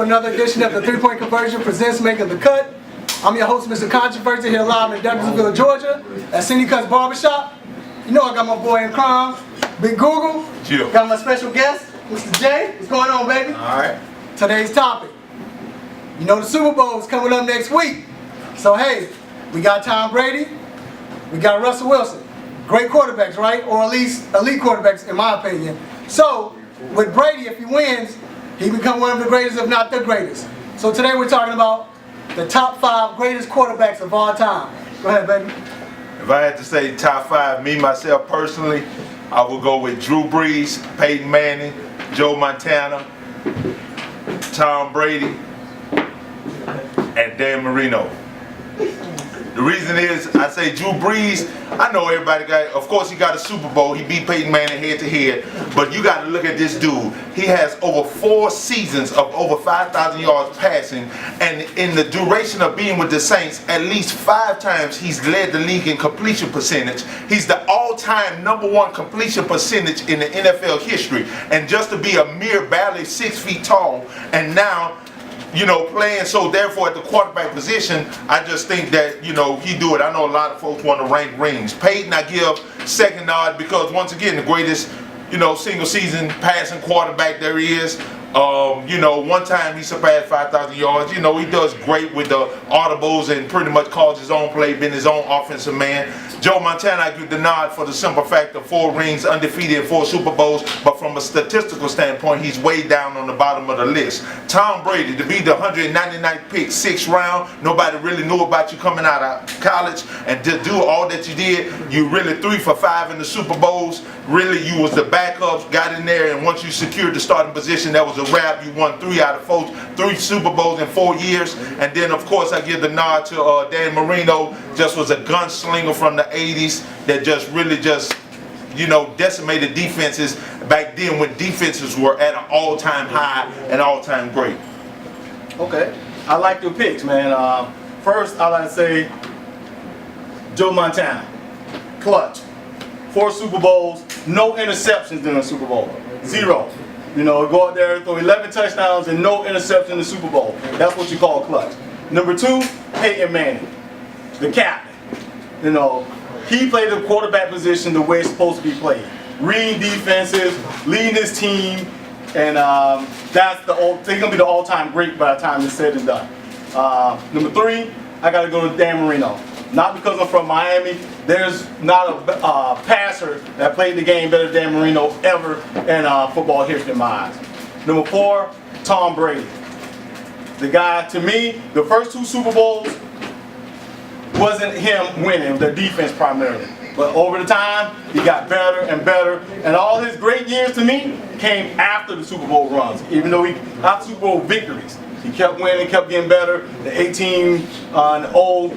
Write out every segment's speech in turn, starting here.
another edition of the 3-Point Conversion presents Making the Cut. I'm your host, Mr. Controversy, here live in Douglasville, Georgia, at Cindy Cut's Barbershop. You know I got my boy in crime, Big Google. Chill. Got my special guest, Mr. J. What's going on, baby? Alright. Today's topic. You know the Super Bowl is coming up next week. So hey, we got Tom Brady, we got Russell Wilson. Great quarterbacks, right? Or at least elite quarterbacks, in my opinion. So, with Brady, if he wins, he become one of the greatest, if not the greatest. So today we're talking about the top 5 greatest quarterbacks of all time. Go ahead, baby. If I had to say top 5, me, myself personally, I would go with Drew Brees, Peyton Manning, Joe Montana, Tom Brady, and Dan Marino. The reason is, I say Drew Brees, I know everybody got, of course he got a Super Bowl, he beat Peyton Manning head to head, but you got to look at this dude. He has over 4 seasons of over 5,000 yards passing, and in the duration of being with the Saints, at least 5 times he's led the league in completion percentage. He's the all-time #1 completion percentage in the NFL history, and just to be a mere barely 6 feet tall, and now, you know, playing so therefore at the quarterback position, I just think that, you know, he do it. I know a lot of folks want to rank rings. Peyton I give second nod because once again the greatest, you know, single season passing quarterback there is. You know, one time he surpassed 5,000 yards. You know, he does great with the audibles and pretty much calls his own play, been his own offensive man. Joe Montana, I give the nod for the simple fact of 4 rings, undefeated in 4 Super Bowls, but from a statistical standpoint, he's way down on the bottom of the list. Tom Brady, to be the 199th pick, 6th round, nobody really knew about you coming out of college, and to do all that you did, you really 3 for 5 in the Super Bowls. Really, you was the backup, got in there, and once you secured the starting position, that was a wrap. You won 3 out of 4, 3 Super Bowls in 4 years, and then of course I give the nod to Dan Marino. Just was a gunslinger from the 80s that just really just, you know, decimated defenses back then when defenses were at an all-time high and all-time great. Okay, I like your picks, man. First, I like to say Joe Montana, clutch. 4 Super Bowls, no interceptions in the Super Bowl, 0. You know, go out there, throw 11 touchdowns and no interception in the Super Bowl. That's what you call clutch. Number 2, Peyton Manning, the captain. You know, he played the quarterback position the way it's supposed to be played. Reading defenses, leading his team, and that's he's gonna be the all-time great by the time it's said and done. Number 3, I gotta go to Dan Marino. Not because I'm from Miami. There's not a passer that played the game better than Dan Marino ever in football history in my eyes. Number 4, Tom Brady. The guy, to me, the first 2 Super Bowls wasn't him winning, the defense primarily. But over the time, he got better and better. And all his great years to me came after the Super Bowl runs. Even though after Super Bowl victories, he kept winning, kept getting better. The 18 and 0,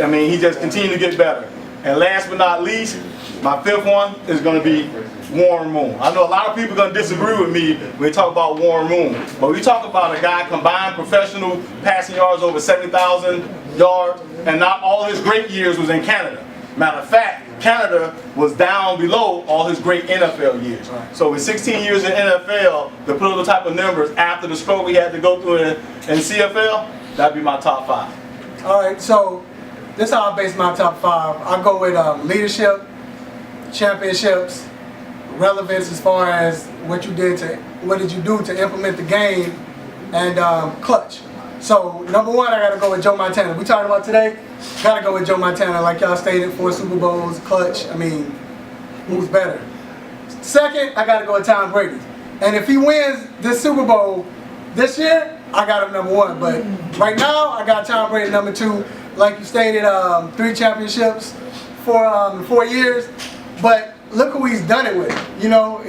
I mean, he just continued to get better. And last but not least, my 5th one is going to be Warren Moon. I know a lot of people are going to disagree with me when we talk about Warren Moon. But we talk about a guy combined professional passing yards over 70,000 yards, and not all his great years was in Canada. Matter of fact, Canada was down below all his great NFL years. So with 16 years in NFL, to put those type of numbers after the stroke we had to go through in CFL, that'd be my top 5. All right, so this is how I base my top 5. I go with leadership, championships, relevance as far as what did you do to implement the game, and clutch. So number 1, I gotta go with Joe Montana. We talking about today, gotta go with Joe Montana. Like y'all stated, 4 Super Bowls, clutch. I mean, who's better? Second, I gotta go with Tom Brady. And if he wins this Super Bowl this year, I got him number 1. But right now, I got Tom Brady number 2. Like you stated, 3 championships, 4 years. But look who he's done it with. You know,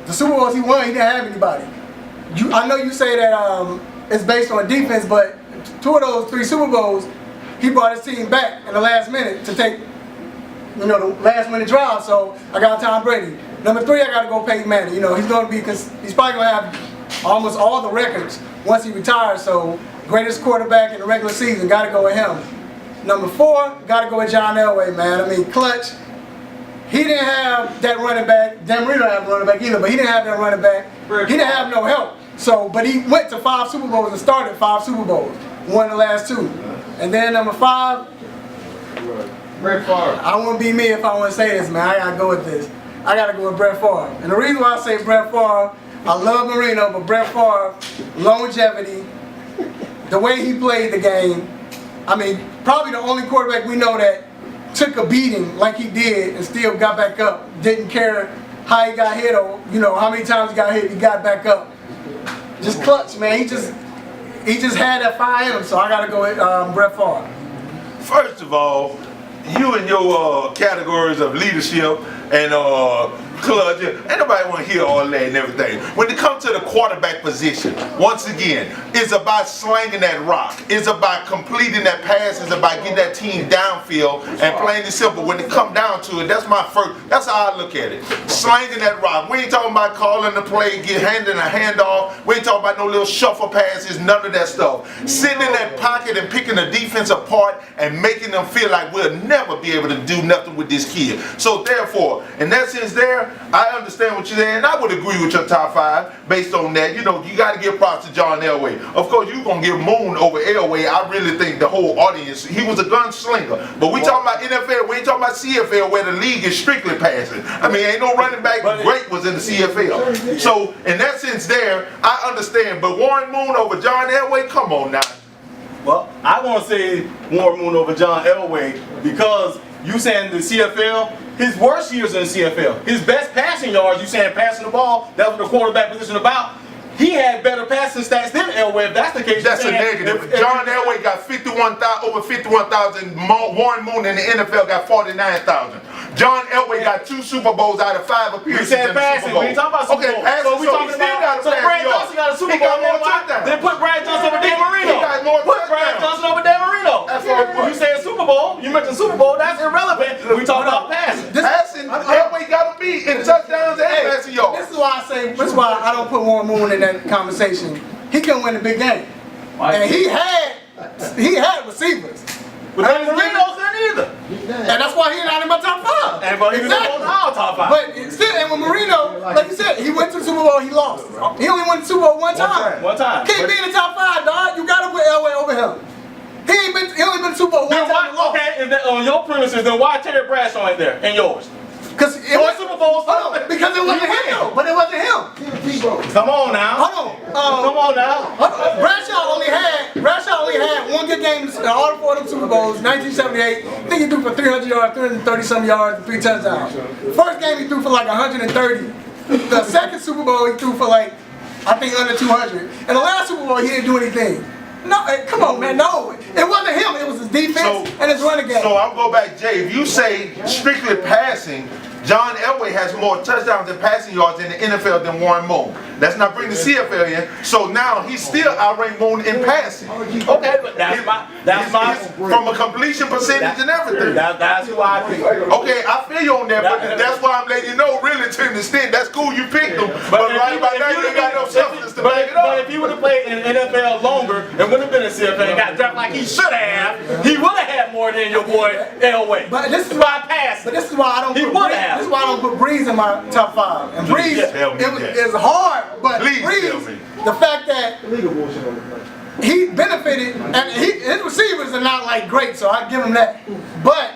the Super Bowls he won, he didn't have anybody. I know you say that it's based on defense, but 2 of those 3 Super Bowls, he brought his team back in the last minute to take, you know, the last minute drive. So I got Tom Brady. Number 3, I got to go Peyton Manning. You know, he's probably going to have almost all the records once he retires. So greatest quarterback in the regular season, got to go with him. Number 4, got to go with John Elway, man. I mean, clutch. He didn't have that running back. Dan Marino didn't have a running back either, but he didn't have that running back. He didn't have no help. So, but he went to 5 Super Bowls and started 5 Super Bowls. Won the last 2. And then number 5, Brett Favre. I wouldn't be me if I want to say this, man. I gotta go with this. I gotta go with Brett Favre. And the reason why I say Brett Favre, I love Marino, but Brett Favre, longevity, the way he played the game. I mean, probably the only quarterback we know that took a beating like he did and still got back up. Didn't care how he got hit or how many times he got hit, he got back up. Just clutch, man. He just had that fire in him. So I gotta go with Brett Favre. First of all, you and your categories of leadership and clutch, ain't nobody want to hear all that and everything. When it comes to the quarterback position, once again, it's about slanging that rock. It's about completing that pass. It's about getting that team downfield and plain and simple. When it come down to it, that's how I look at it. Slanging that rock. We ain't talking about calling the play, handing a handoff. We ain't talking about no little shuffle passes, none of that stuff. Sitting in that pocket and picking the defense apart and making them feel like we'll never be able to do nothing with this kid. So therefore, in that sense there, I understand what you're saying, and I would agree with your top 5 based on that. You got to give props to John Elway. Of course, you're going to give Moon over Elway. I really think the whole audience, he was a gunslinger. But we talking about NFL, we ain't talking about CFL where the league is strictly passing. I mean, ain't no running back great was in the CFL. So, in that sense there, I understand. But Warren Moon over John Elway, come on now. Well, I want to say Warren Moon over John Elway because you saying the CFL, his worst years in the CFL, his best passing yards, you saying passing the ball, that's what the quarterback position about. He had better passing stats than Elway. If that's the case, that's a negative. John Elway got over 51,000. Warren Moon in the NFL got 49,000. John Elway got 2 Super Bowls out of 5 appearances. We said passing. We ain't talking about Super Bowl. Okay, passing. So we talking about. So Brad Johnson got a Super Bowl. Then put Brad Johnson over Dan Marino. Put Brad Johnson over Dan Marino. You said Super Bowl. You mentioned Super Bowl. That's irrelevant. We talking about passing. Passing. Elway got to be in touchdowns and passing yards. This is why I say. This is why I don't put Warren Moon in that conversation. He couldn't win the big game, and he had receivers. But Dan Marino's didn't either. And that's why he's not in my top 5. And but he was in our top 5. But still, and with Marino, like you said, he went to the Super Bowl, he lost. He only won the Super Bowl one time. One time. Can't be in the top 5, dog. You gotta put Elway over him. He only been to the Super Bowl one time and lost. Okay, and then on your premises, then why Terry Bradshaw ain't there and yours? Because it was Super Bowls. Because it wasn't him though. But it wasn't him. Come on now. Hold on. Come on now. Bradshaw only had one good game in all 4 of them Super Bowls. 1978. I think he threw for 300 yards, 330 some yards, and 3 touchdowns. First game he threw for like 130. The second Super Bowl he threw for like I think under 200. And the last Super Bowl he didn't do anything. No, come on, man. No, it wasn't him. It was his defense and his running game. So I'll go back, Jay. If you say strictly passing, John Elway has more touchdowns and passing yards in the NFL than Warren Moon. Let's not bring the CFL in. So now he's still outranked Moon in passing. Okay, but that's my from a completion percentage and everything. That's who I pick. Okay, I feel you on that, but that's why I'm letting you know, really, to an extent, that's cool you picked him. But right about now, you ain't got no substance to back it up. But if he would have played in the NFL longer and would have been a CFL and got drafted like he should have, he would have had more than your boy Elway. But this is why passing. But this is why I don't. This is why I don't put Breeze in my top 5. And Breeze, it's hard, but Breeze, the fact that he benefited, and his receivers are not like great, so I give him that. But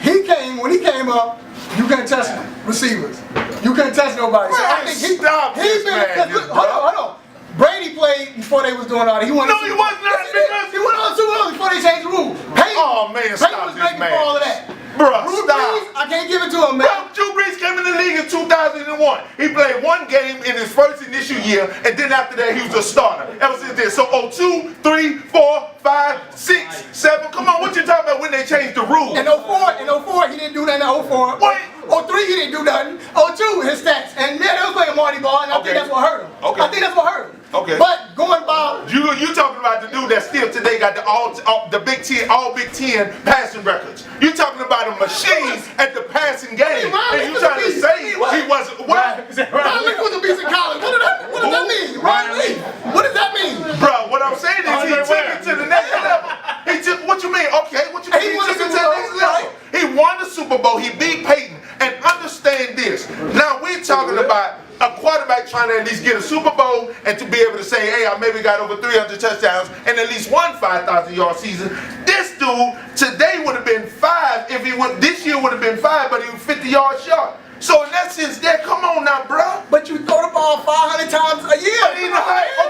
when he came up, you couldn't touch receivers. You couldn't touch nobody. So I think he benefited. Hold on. Brady played before they was doing all that. He won. No, he was not. He went on 2 early before they changed the rule. Oh man, stop this man. All of that. Bruh, Drew stop. Brees, I can't give it to him, man. Bro, Drew Brees came in the league in 2001. He played 1 game in his first initial year, and then after that, he was a starter. Ever since then. So 02, 3, 4, 5, 6, 7. Come on, what you talking about when they changed the rules? In 04, he didn't do that in 04. What? 03, he didn't do nothing. 02, his stats. And man, they was playing Marty Ball, and I think that's what hurt him. Okay. I think that's what hurt him. Okay. But going about you talking about the dude that still today got the Big Ten, all Big Ten passing records. You talking about a machine at the passing game, and you trying to say he wasn't what? Ryan Leaf was a beast in college. What does that mean? Ryan Leaf. What does that mean? Bro, what I'm saying is he took it to the next level. He took, what you mean? Okay, what you mean? He took it to the next level. He won the Super Bowl. He beat Peyton. And understand this. Now we're talking about a quarterback trying to at least get a Super Bowl and to be able to say, hey, I maybe got over 300 touchdowns and at least one 5,000-yard season. This dude today would have been 5 if he would. This year would have been 5, but he was 50 yards short. So in that sense, there, come on now, bro. But you throw the ball 500 times a year.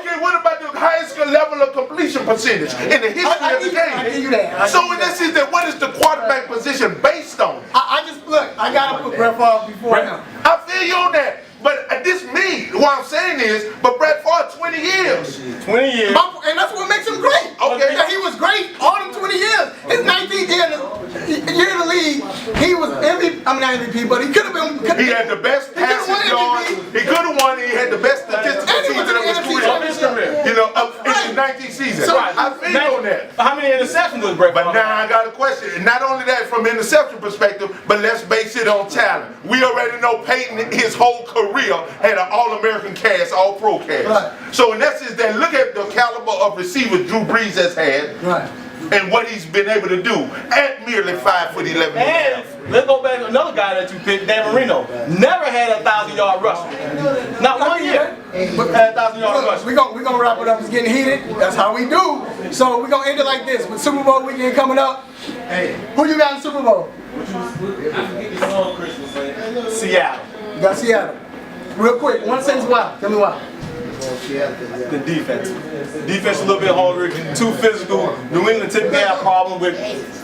Okay, what about the highest level of completion percentage in the history of the game? I give you that. So in that sense, that what is the quarterback position based on? I just look. I gotta put Brett Favre before him. I feel you on that. But this me, what I'm saying is, but Brett Favre, 20 years. 20 years. And that's what makes him great. Okay. Yeah, he was great all them 20 years. His 19th year in the league, he was MVP. I mean, not MVP, but he could have been. He had the best passing yards. He could have won. He had the best statistical And he went to season the of his NFC career. Championship. You know, in his 19th season. So, I feel you on that. How many interceptions was Brett But Favre? now I got a question. And not only that from an interception perspective, but let's base it on talent. We already know Peyton, his whole career, had an All-American cast, All-Pro cast. Right. So in essence, then look at the caliber of receivers Drew Brees has had. Right. And what he's been able to do at merely 5'11". And let's go back to another guy that you picked, Dan Marino. Never had a 1,000-yard rush. Not one year. But had a 1,000-yard rush. We're gonna wrap it up. It's getting heated. That's how we do. So we're gonna end it like this. With Super Bowl weekend coming up, who you got in Super Bowl? Seattle. You got Seattle. Real quick, one sentence why. Tell me why. The defense. Defense a little bit hungry, too physical. New England typically have a problem with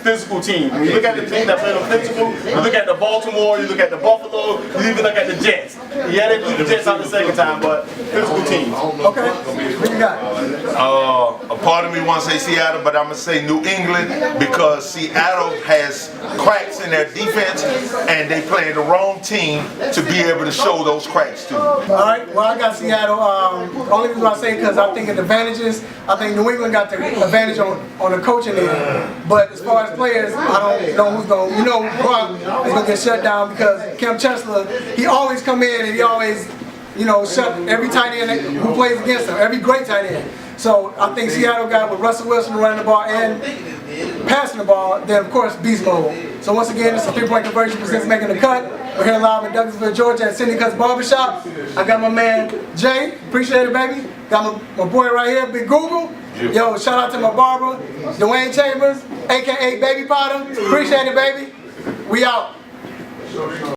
physical teams. When you look at the team that play them physical, you look at the Baltimore, you look at the Buffalo, you even look at the Jets. Yeah, they blew the Jets out the second time, but physical teams. Okay. What you got? A part of me wants to say Seattle, but I'm going to say New England because Seattle has cracks in their defense and they play the wrong team to be able to show those cracks to. All right. Well, I got Seattle. Only reason I say because I think of the advantages. I think New England got the advantage on the coaching end. But as far as players, I don't know who's going. You know, Gronk is going to get shut down because Kim Chancellor, he always come in and he always, you know, shut every tight end who plays against him, every great tight end. So I think Seattle got with Russell Wilson running the ball and passing the ball, then of course beast mode. So once again, it's a 3-point conversion percent making the cut. We're here live in Douglasville, Georgia at Cindy Cuts Barbershop. I got my man Jay, appreciate it baby. Got my boy right here, Big Google. Yo, shout out to my barber, Dwayne Chambers, aka Baby Potter. Appreciate it baby. We out.